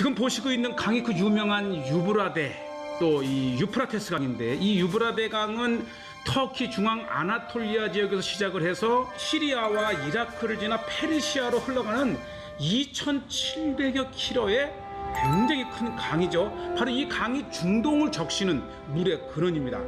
지금 보시고 있는 강이 그 유명한 유브라데 또 이 유프라테스 강인데, 이 유브라데 강은 터키 중앙 아나톨리아 지역에서 시작을 해서 시리아와 이라크를 지나 페르시아로 흘러가는 2,700여 킬로의 굉장히 큰 강이죠. 바로 이 강이 중동을 적시는 물의 근원입니다.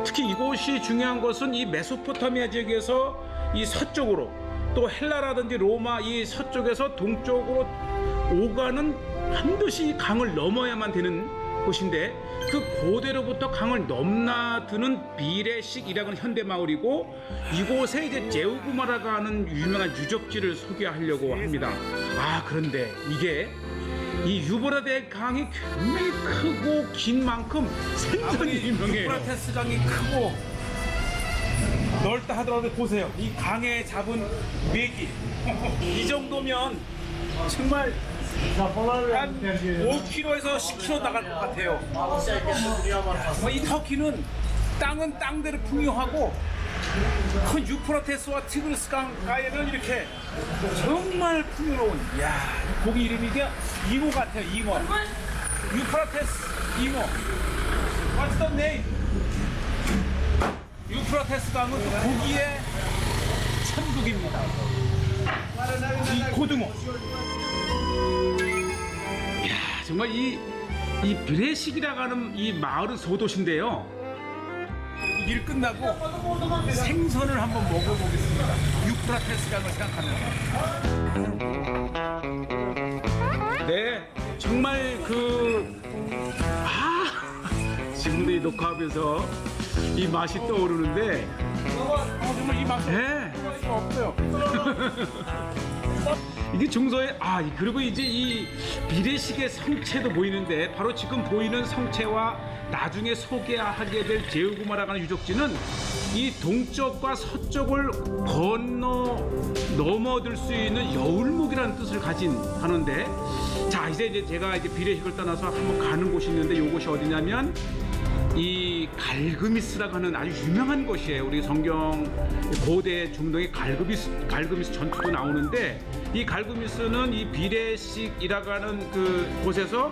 특히 이곳이 중요한 것은 이 메소포타미아 지역에서 이 서쪽으로, 또 헬라라든지 로마 이 서쪽에서 동쪽으로 오가는 반드시 이 강을 넘어야만 되는 곳인데, 그 고대로부터 강을 넘나드는 비레식이라는 현대 마을이고, 이곳에 이제 제우구마라가 하는 유명한 유적지를 소개하려고 합니다. 그런데 이게 이 유브라데 강이 굉장히 크고 긴 만큼 생선이 유명해요. 유프라테스 강이 크고 넓다 하더라도 보세요, 이 강에 잡은 메기 이 정도면 정말 한 5km에서 10km 나갈 것 같아요. 이 터키는 땅은 땅대로 풍요하고, 큰 유프라테스와 티그리스 강가에는 이렇게 정말 풍요로운, 고기 이름이 이게 잉어 같아요. 잉어. 유프라테스 잉어. What's the name? 유프라테스 강은 또 고기의 천국입니다. 이 고등어. 정말 이 비레식이라고 하는 이 마을은 소도시인데요. 일 끝나고 생선을 한번 먹어보겠습니다. 유프라테스 강을 생각하면서. 네, 정말 지금도 이 녹화하면서 이 맛이 떠오르는데, 정말 이 맛을 네. 할 수가 없어요. 이게 중서에 그리고 이제 이 비레식의 성체도 보이는데, 바로 지금 보이는 성체와 나중에 소개하게 될 제우구마라고 하는 유적지는 이 동쪽과 서쪽을 넘어들 수 있는 여울목이라는 뜻을 가진 하는데, 자 이제 제가 이제 비레식을 떠나서 한번 가는 곳이 있는데, 이곳이 어디냐면 이 갈그미스라고 하는 아주 유명한 곳이에요. 우리 성경 고대 중동의 갈그미스 전투도 나오는데, 이 갈그미스는 이 비레식이라고 하는 그 곳에서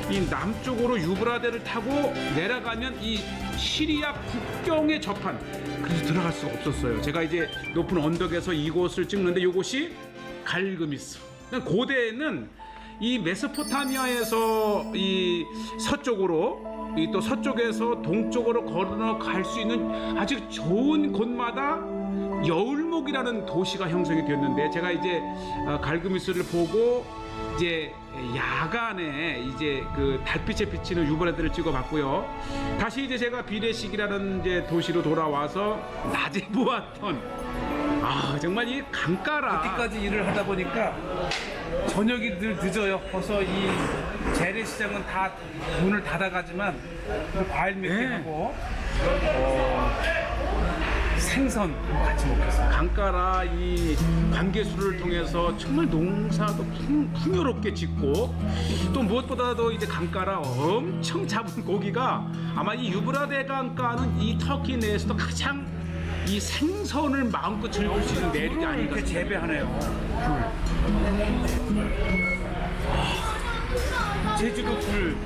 이 남쪽으로 유브라데를 타고 내려가면 이 시리아 국경에 접한, 그래서 들어갈 수가 없었어요. 제가 이제 높은 언덕에서 이곳을 찍는데, 이곳이 갈그미스. 고대에는 이 메소포타미아에서 이 서쪽으로, 또 서쪽에서 동쪽으로 걸어갈 수 있는 아주 좋은 곳마다 여울목이라는 도시가 형성이 되었는데, 제가 이제 갈그미스를 보고 이제 야간에 이제 그 달빛에 비치는 유브라데를 찍어봤고요. 다시 이제 제가 비레식이라는 이제 도시로 돌아와서 낮에 보았던 정말 이 강가라. 그때까지 일을 하다 보니까 저녁이 늘 늦어요. 벌써 이 재래시장은 다 문을 닫아가지만 과일 몇 개 하고 생선 같이 먹겠습니다. 강가라 이 관계수를 통해서 정말 농사도 풍요롭게 짓고, 또 무엇보다도 이제 강가라 엄청 잡은 고기가, 아마 이 유브라데 강가는 이 터키 내에서도 가장 이 생선을 마음껏 즐길 수 있는 내륙이 아닌가. 이렇게 재배하네요. 제주도 굴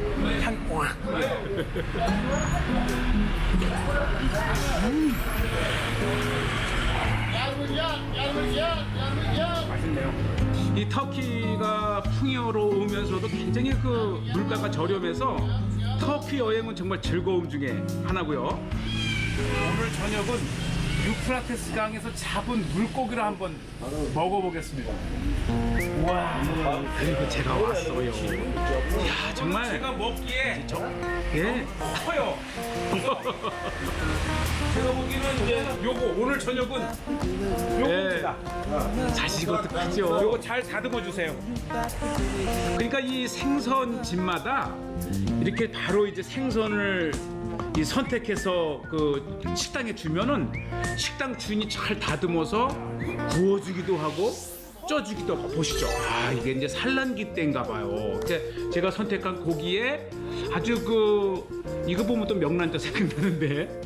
한 꽉. 맛있네요. 이 터키가 풍요로우면서도 굉장히 그 물가가 저렴해서 터키 여행은 정말 즐거움 중에 하나고요. 오늘 저녁은 유프라테스 강에서 잡은 물고기를 한번 먹어보겠습니다. 와, 그리고 제가 왔어요. 이야, 정말 제가 먹기에 커요. 제가 보기에는 이제 요거 오늘 저녁은 요겁니다. 사실 이것도 크죠. 요거 잘 다듬어 주세요. 그러니까 이 생선 집마다 이렇게 바로 이제 생선을 이 선택해서 그 식당에 주면은 식당 주인이 잘 다듬어서 구워주기도 하고 쪄주기도 하고. 보시죠. 이게 이제 산란기 때인가 봐요. 제가 선택한 고기에 아주 이거 보면 또 명란젓 생각나는데,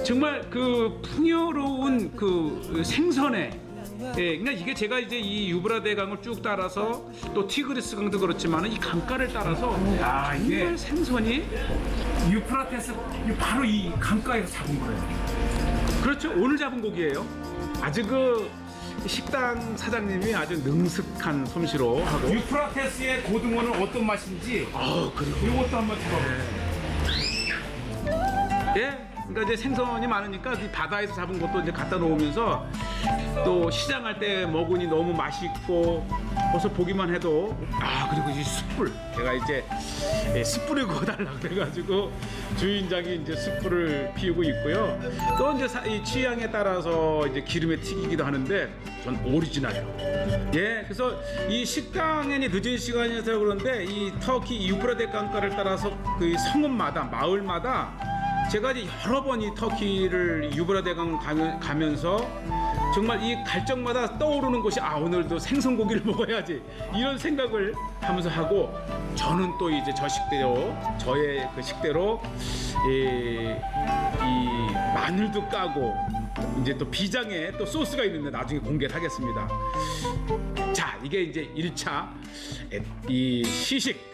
정말 그 풍요로운 그 생선에 예, 그러니까 이게 제가 이제 이 유브라데 강을 쭉 따라서 또 티그리스 강도 그렇지만은 이 강가를 따라서 야, 이게 정말 생선이 유프라테스 바로 이 강가에서 잡은 거예요. 그렇죠. 오늘 잡은 고기예요. 아주 그 식당 사장님이 아주 능숙한 솜씨로 하고. 유프라테스의 고등어는 어떤 맛인지 그리고 이것도 한번 잡아보세요. 예. 그러니까 이제 생선이 많으니까 이 바다에서 잡은 것도 이제 갖다 놓으면서 또 시장할 때 먹으니 너무 맛있고 벌써 보기만 해도 그리고 이 숯불 제가 이제 숯불을 구워달라 그래가지고 주인장이 이제 숯불을 피우고 있고요. 또 이제 이 취향에 따라서 이제 기름에 튀기기도 하는데 전 오리지널이요. 예, 그래서 이 식당에 늦은 시간이어서 그런데 이 터키 이 유브라데 강가를 따라서 그 성읍마다 마을마다 제가 이제 여러 번 이 터키를 유브라데강 가면서 정말 이 갈 적마다 떠오르는 것이 오늘도 생선고기를 먹어야지 이런 생각을 하면서 하고 저는 또 이제 저 식대로 저의 그 식대로 이 마늘도 까고 이제 또 비장에 또 소스가 있는데 나중에 공개를 하겠습니다. 자, 이게 이제 1차 이 시식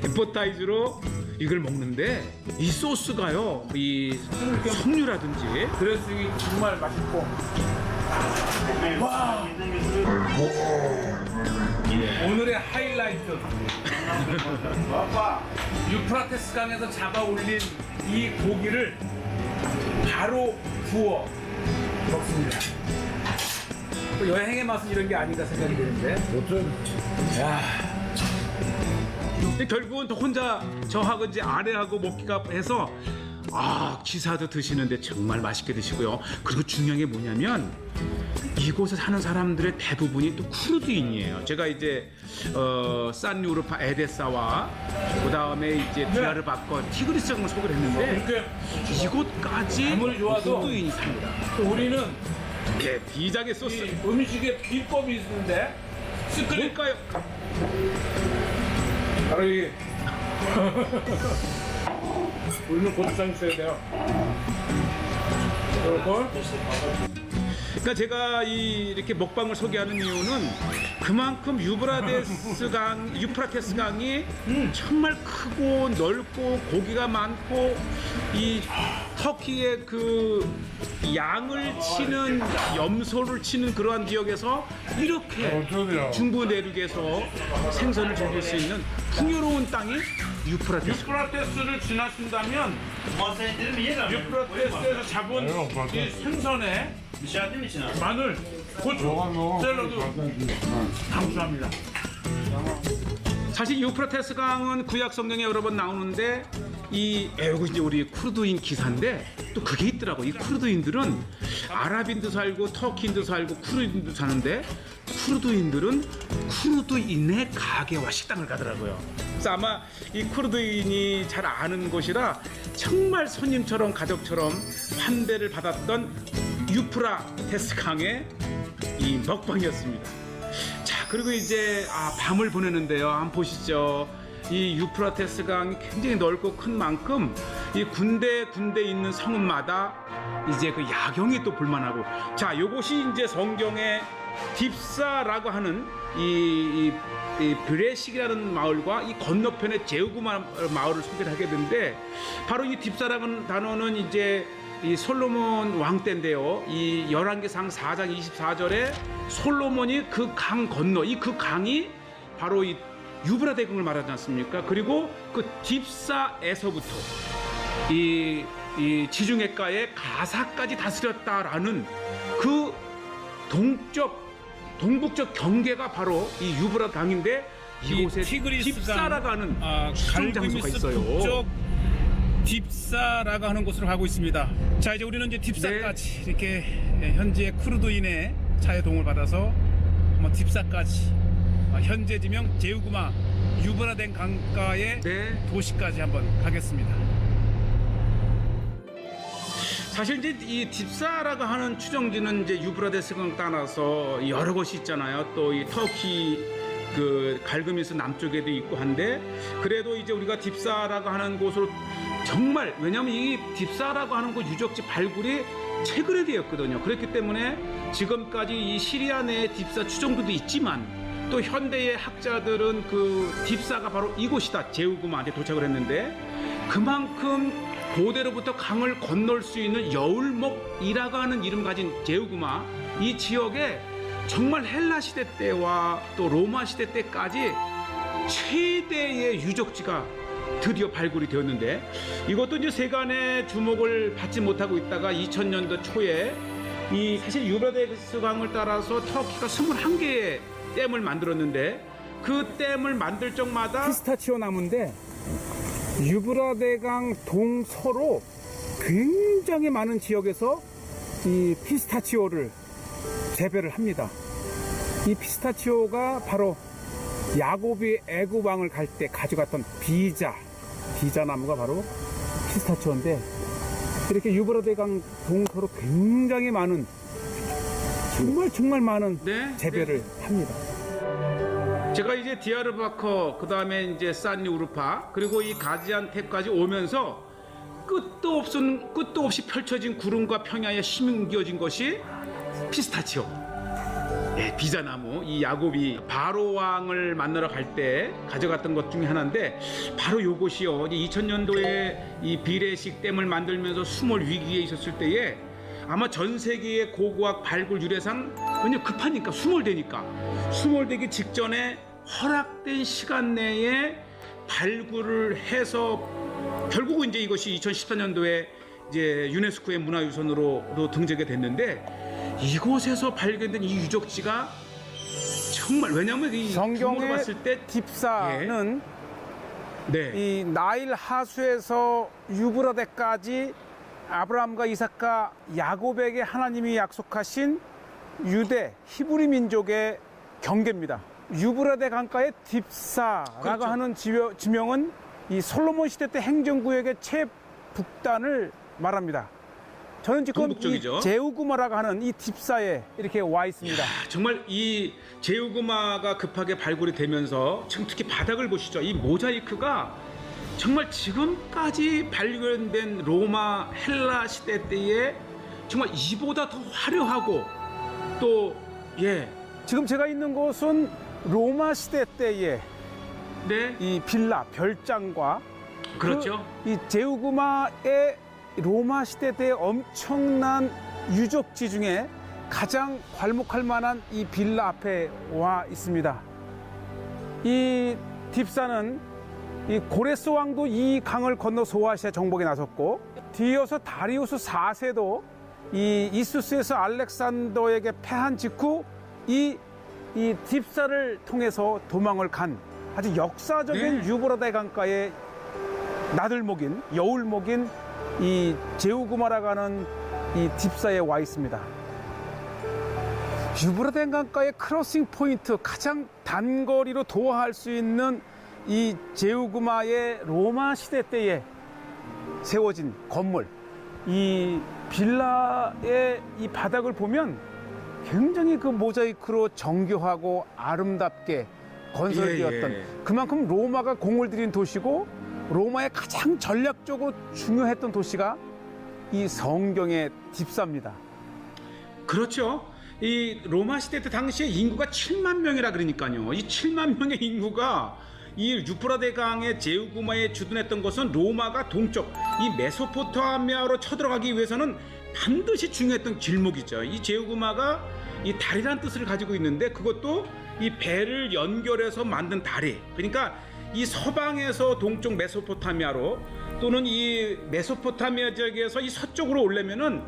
에포타이즈로 이걸 먹는데 이 소스가요, 이 석류라든지 드레싱이 정말 맛있고. 와. 오늘의 하이라이트. 유프라테스 강에서 잡아 올린 이 고기를 바로 구워 먹습니다. 또 여행의 맛은 이런 게 아닌가 생각이 드는데. 야. 근데 결국은 또 혼자 저하고 이제 아내하고 먹기가 해서 기사도 드시는데 정말 맛있게 드시고요. 그리고 중요한 게 뭐냐면 이곳에 사는 사람들의 대부분이 또 쿠르드인이에요. 제가 이제 산유르파 에데사와 그 다음에 이제 디아르바커 티그리스강을 소개를 했는데 이렇게 이곳까지 아무리 좋아도 쿠르드인이 삽니다. 또 우리는 예, 비장의 소스. 이 음식에 비법이 있는데 시크릿 뭘까요? 바로 이 우리는 고추장 있어야 돼요. 그리고 그러니까 제가 이렇게 먹방을 소개하는 이유는 그만큼 유프라테스 강이 정말 크고 넓고 고기가 많고 이 터키의 그 양을 치는 염소를 치는 그러한 지역에서 이렇게 중부 내륙에서 생선을 즐길 수 있는 풍요로운 땅이 유프라테스. 유프라테스를 지나신다면 유프라테스에서 잡은 이 생선에 마늘, 고추, 샐러드 강추합니다. 사실 유프라테스 강은 구약 성경에 여러 번 나오는데 여기 이제 우리 쿠르드인 기사인데 또 그게 있더라고. 이 쿠르드인들은 아랍인도 살고 터키인도 살고 쿠르드인도 사는데 쿠르드인들은 쿠르드인의 가게와 식당을 가더라고요. 그래서 아마 이 쿠르드인이 잘 아는 곳이라 정말 손님처럼 가족처럼 환대를 받았던 유프라테스 강의 이 먹방이었습니다. 자, 그리고 이제 밤을 보내는데요. 한번 보시죠. 이 유프라테스 강이 굉장히 넓고 큰 만큼 이 군데 있는 성읍마다 이제 그 야경이 또 볼만하고. 자, 요것이 이제 성경의 딥사라고 하는 이 브레식이라는 마을과 이 건너편의 제우구마 마을을 소개를 하게 되는데 바로 이 딥사라는 단어는 이제 이 솔로몬 왕 때인데요. 이 열왕기상 4장 24절에 솔로몬이 그 강 건너 그 강이 바로 이 유브라데강을 말하지 않습니까? 그리고 그 딥사에서부터 이 지중해가의 가사까지 다스렸다라는 그 동북쪽 경계가 바로 이 유브라데 강인데 이곳에 딥사라고 하는 수중 장소가 있어요. 북쪽 딥사라고 하는 곳으로 가고 있습니다. 자, 이제 우리는 이제 딥사까지 이렇게 현지의 쿠르드인의 차의 도움을 받아서 딥사까지 현재 지명 제우구마 유브라데 강가의 도시까지 한번 가겠습니다. 사실 이제 이 딥사라고 하는 추정지는 이제 유브라데스 강 따라서 여러 곳이 있잖아요. 또 이 터키 그 갈그미스 남쪽에도 있고 한데 그래도 이제 우리가 딥사라고 하는 곳으로 정말 왜냐하면 이 딥사라고 하는 곳 유적지 발굴이 최근에 되었거든요. 그렇기 때문에 지금까지 이 시리아 내 딥사 추정도도 있지만 또 현대의 학자들은 그 딥사가 바로 이곳이다, 제우구마한테 도착을 했는데, 그만큼 고대로부터 강을 건널 수 있는 여울목이라고 하는 이름 가진 제우구마, 이 지역에 정말 헬라 시대 때와 또 로마 시대 때까지 최대의 유적지가 드디어 발굴이 되었는데, 이것도 이제 세간의 주목을 받지 못하고 있다가 2000년도 초에 이 사실 유브라데스 강을 따라서 터키가 21개의 댐을 만들었는데, 그 댐을 만들 적마다 피스타치오 나무인데 유브라데강 동서로 굉장히 많은 지역에서 이 피스타치오를 재배를 합니다. 이 피스타치오가 바로 야곱이 애굽 왕을 갈 때 가져갔던 비자 나무가 바로 피스타치오인데, 이렇게 유브라데강 동서로 굉장히 많은, 정말 많은 네, 재배를 합니다. 제가 이제 디야르바커, 그 다음에 이제 산리 우르파, 그리고 이 가지안텍까지 오면서 끝도 없이 펼쳐진 구름과 평야에 심겨진 것이 피스타치오, 비자나무. 이 야곱이 바로 왕을 만나러 갈 때 가져갔던 것 중에 하나인데, 바로 요것이요. 2000년도에 이 비례식 댐을 만들면서 수몰 위기에 있었을 때에 아마 전 세계의 고고학 발굴 유래상, 왜냐면 급하니까, 수몰되기 직전에 허락된 시간 내에 발굴을 해서 결국은 이제 이것이 2014년도에 이제 유네스코의 문화유산으로 등재가 됐는데, 이곳에서 발견된 이 유적지가 정말, 왜냐하면 이 규모로 성경의 봤을 때 딥사는 네. 이 나일 하수에서 유브라데까지 아브라함과 이삭과 야곱에게 하나님이 약속하신 유대 히브리 민족의 경계입니다. 유브라데 강가의 딥사라고 그렇죠. 하는 지명은 이 솔로몬 시대 때 행정구역의 최북단을 말합니다. 저는 지금 동북쪽이죠. 이 제우구마라고 하는 이 딥사에 이렇게 와 있습니다. 정말 이 제우구마가 급하게 발굴이 되면서 지금 특히 바닥을 보시죠. 이 모자이크가 정말 지금까지 발견된 로마 헬라 시대 때에 정말 이보다 더 화려하고 또 지금 제가 있는 곳은 로마 시대 때의 네, 이 빌라 별장과 그렇죠. 이 제우구마의 로마 시대 때의 엄청난 유적지 중에 가장 괄목할 만한 이 빌라 앞에 와 있습니다. 이 딥사는 이 고레스 왕도 이 강을 건너 소아시아 정복에 나섰고, 뒤이어서 다리우스 4세도 이 이수스에서 알렉산더에게 패한 직후 이 딥사를 통해서 도망을 간 아주 역사적인 네. 유브라데 강가의 나들목인, 여울목인 이 제우구마라고 하는 이 딥사에 와 있습니다. 유브라데 강가의 크로싱 포인트, 가장 단거리로 도하할 수 있는 이 제우구마의 로마 시대 때에 세워진 건물, 이 빌라의 이 바닥을 보면 굉장히 그 모자이크로 정교하고 아름답게 건설되었던, 그만큼 로마가 공을 들인 도시고 로마의 가장 전략적으로 중요했던 도시가 이 성경의 딥사입니다. 그렇죠. 이 로마 시대 때 당시에 인구가 7만 명이라 그러니까요. 이 7만 명의 인구가 이 유프라데 강의 제우구마에 주둔했던 것은 로마가 동쪽 이 메소포타미아로 쳐들어가기 위해서는 반드시 중요했던 길목이죠. 이 제우구마가 이 다리란 뜻을 가지고 있는데, 그것도 이 배를 연결해서 만든 다리. 그러니까 이 서방에서 동쪽 메소포타미아로, 또는 이 메소포타미아 지역에서 이 서쪽으로 오려면은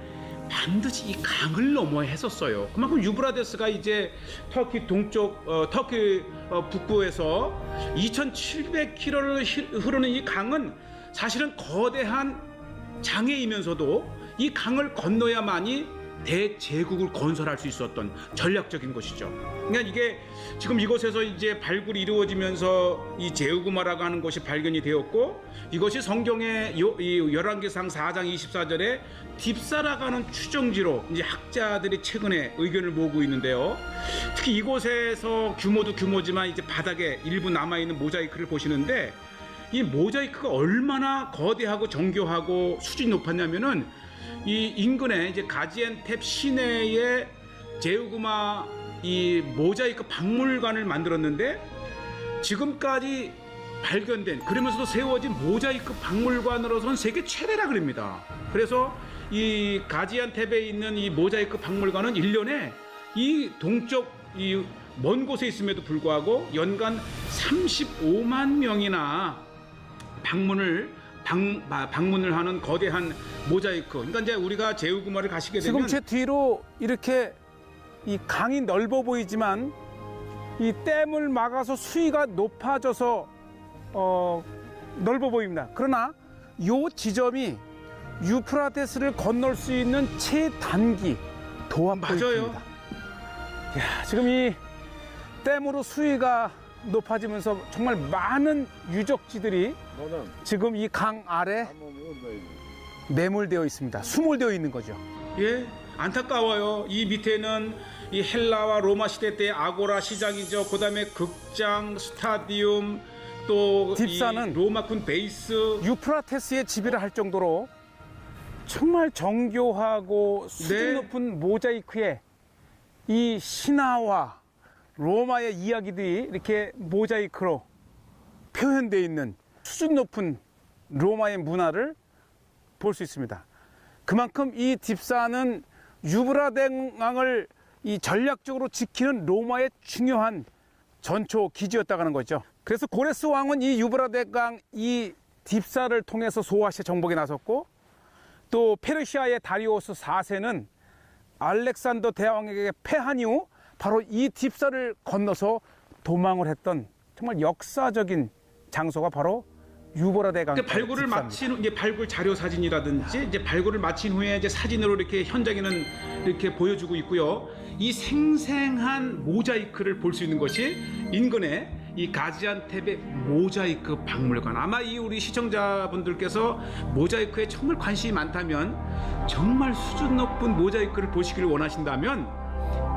반드시 이 강을 넘어야 했었어요. 그만큼 유브라데스가 이제 터키 동쪽, 터키 북부에서 2,700km를 흐르는 이 강은 사실은 거대한 장애이면서도 이 강을 건너야만이 대제국을 건설할 수 있었던 전략적인 것이죠. 그러니까 이게 지금 이곳에서 이제 발굴이 이루어지면서 이 제우구마라고 하는 곳이 발견이 되었고, 이것이 성경의 이 열왕기상 4장 24절에 딥사라고 하는 추정지로 이제 학자들이 최근에 의견을 모으고 있는데요. 특히 이곳에서 규모도 규모지만 이제 바닥에 일부 남아있는 모자이크를 보시는데, 이 모자이크가 얼마나 거대하고 정교하고 수준이 높았냐면은 이 인근에 이제 가지안텝 시내에 제우구마 이 모자이크 박물관을 만들었는데 지금까지 발견된 그러면서도 세워진 모자이크 박물관으로서는 세계 최대라 그럽니다. 그래서 이 가지안텝에 있는 이 모자이크 박물관은 1년에 이 동쪽 이 먼 곳에 있음에도 불구하고 연간 35만 명이나 방문을 하는 거대한 모자이크. 그러니까 이제 우리가 제우구마를 가시게 되면 지금 제 뒤로 이렇게 이 강이 넓어 보이지만 이 댐을 막아서 수위가 높아져서 넓어 보입니다. 그러나 이 지점이 유프라테스를 건널 수 있는 최단기 도합포인트입니다. 야, 지금 이 댐으로 수위가 높아지면서 정말 많은 유적지들이 지금 이 강 아래 매몰되어 있습니다. 수몰되어 있는 거죠. 예, 안타까워요. 이 밑에는 이 헬라와 로마 시대 때 아고라 시장이죠. 그다음에 극장, 스타디움, 또 딥사는 이 로마군 베이스. 유프라테스의 지배를 할 정도로 정말 정교하고 수준 네. 높은 모자이크에 이 신화와 로마의 이야기들이 이렇게 모자이크로 표현되어 있는 수준 높은 로마의 문화를 볼 수 있습니다. 그만큼 이 딥사는 유브라데강을 이 전략적으로 지키는 로마의 중요한 전초 기지였다고 하는 거죠. 그래서 고레스 왕은 이 유브라데강 이 딥사를 통해서 소아시아 정복에 나섰고, 또 페르시아의 다리오스 4세는 알렉산더 대왕에게 패한 이후 바로 이 딥사를 건너서 도망을 했던 정말 역사적인 장소가 바로 유브라데강. 발굴을 마친 이제 발굴 자료 사진이라든지 이제 발굴을 마친 후에 이제 사진으로 이렇게 현장에는 이렇게 보여주고 있고요. 이 생생한 모자이크를 볼 수 있는 것이 인근의 이 가지안텝의 모자이크 박물관. 아마 이 우리 시청자분들께서 모자이크에 정말 관심이 많다면, 정말 수준 높은 모자이크를 보시기를 원하신다면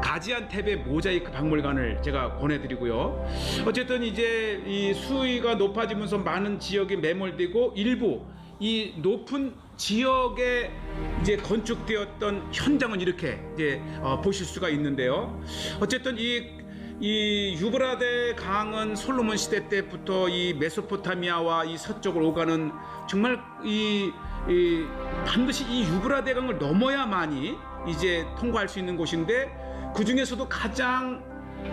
가지안텝의 모자이크 박물관을 제가 권해드리고요. 어쨌든 이제 이 수위가 높아지면서 많은 지역이 매몰되고 일부 이 높은 지역에 이제 건축되었던 현장은 이렇게 이제 보실 수가 있는데요. 어쨌든 이 유브라데 강은 솔로몬 시대 때부터 이 메소포타미아와 이 서쪽을 오가는 정말 반드시 이 유브라데 강을 넘어야만이 이제 통과할 수 있는 곳인데, 그 중에서도 가장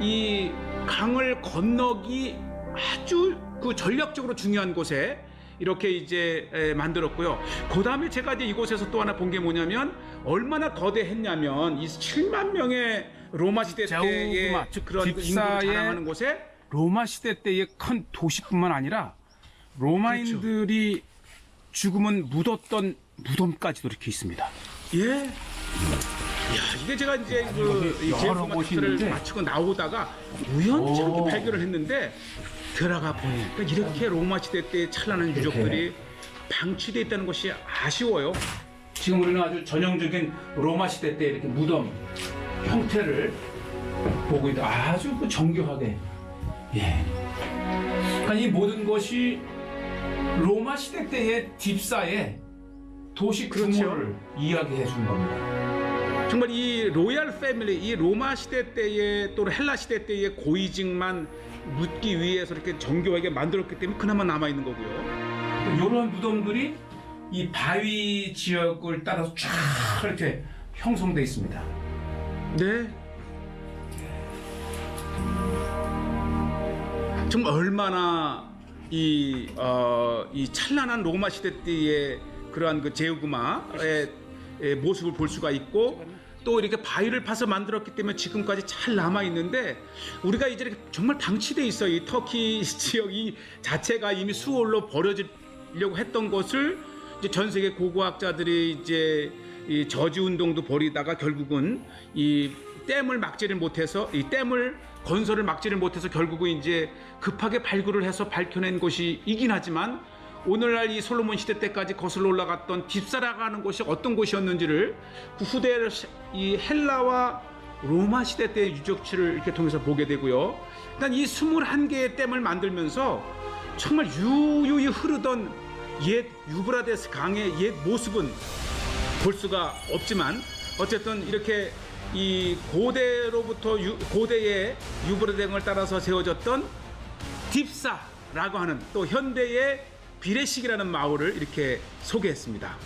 이 강을 건너기 아주 그 전략적으로 중요한 곳에 이렇게 이제 만들었고요. 그 다음에 제가 이제 이곳에서 또 하나 본 게 뭐냐면, 얼마나 거대했냐면 이 7만 명의 로마 시대 때의 그런 인구를 자랑하는 곳에 로마 시대 때의 큰 도시뿐만 아니라 로마인들이 죽음은 묻었던 무덤까지도 이렇게 있습니다. 예. 야, 이게 제가 이제 그 제품 마트를 마치고 나오다가 우연찮게 발견을 했는데, 들어가 보니까 이렇게 로마 시대 때 찬란한 유적들이 방치되어 있다는 것이 아쉬워요. 지금 우리는 아주 전형적인 로마 시대 때 이렇게 무덤 형태를 보고 있다. 아주 그 정교하게. 예. 그러니까 이 모든 것이 로마 시대 때의 딥사의 도시 규모를 이야기해 주는 겁니다. 정말 이 로얄 패밀리, 이 로마 시대 때의 또는 헬라 시대 때의 고위직만 묻기 위해서 이렇게 정교하게 만들었기 때문에 그나마 남아 있는 거고요. 이런 무덤들이 이 바위 지역을 따라서 쫙 이렇게 형성돼 있습니다. 네. 정말 얼마나 이 찬란한 로마 시대 때의 그러한 그 제우구마의 모습을 볼 수가 있고, 또 이렇게 바위를 파서 만들었기 때문에 지금까지 잘 남아 있는데, 우리가 이제 이렇게 정말 방치돼 있어. 이 터키 지역이 자체가 이미 수월로 버려지려고 했던 것을 이제 전 세계 고고학자들이 이제 이 저지 운동도 벌이다가 결국은 이 댐을 막지를 못해서, 이 댐을 건설을 막지를 못해서 결국은 이제 급하게 발굴을 해서 밝혀낸 곳이 이긴 하지만, 오늘날 이 솔로몬 시대 때까지 거슬러 올라갔던 딥사라고 하는 곳이 어떤 곳이었는지를 그 후대 이 헬라와 로마 시대 때의 유적지를 이렇게 통해서 보게 되고요. 일단 이 21개의 댐을 만들면서 정말 유유히 흐르던 옛 유브라데스 강의 옛 모습은 볼 수가 없지만 어쨌든 이렇게 이 고대로부터 고대의 유브라등을 따라서 세워졌던 딥사라고 하는 또 현대의 비례식이라는 마을을 이렇게 소개했습니다.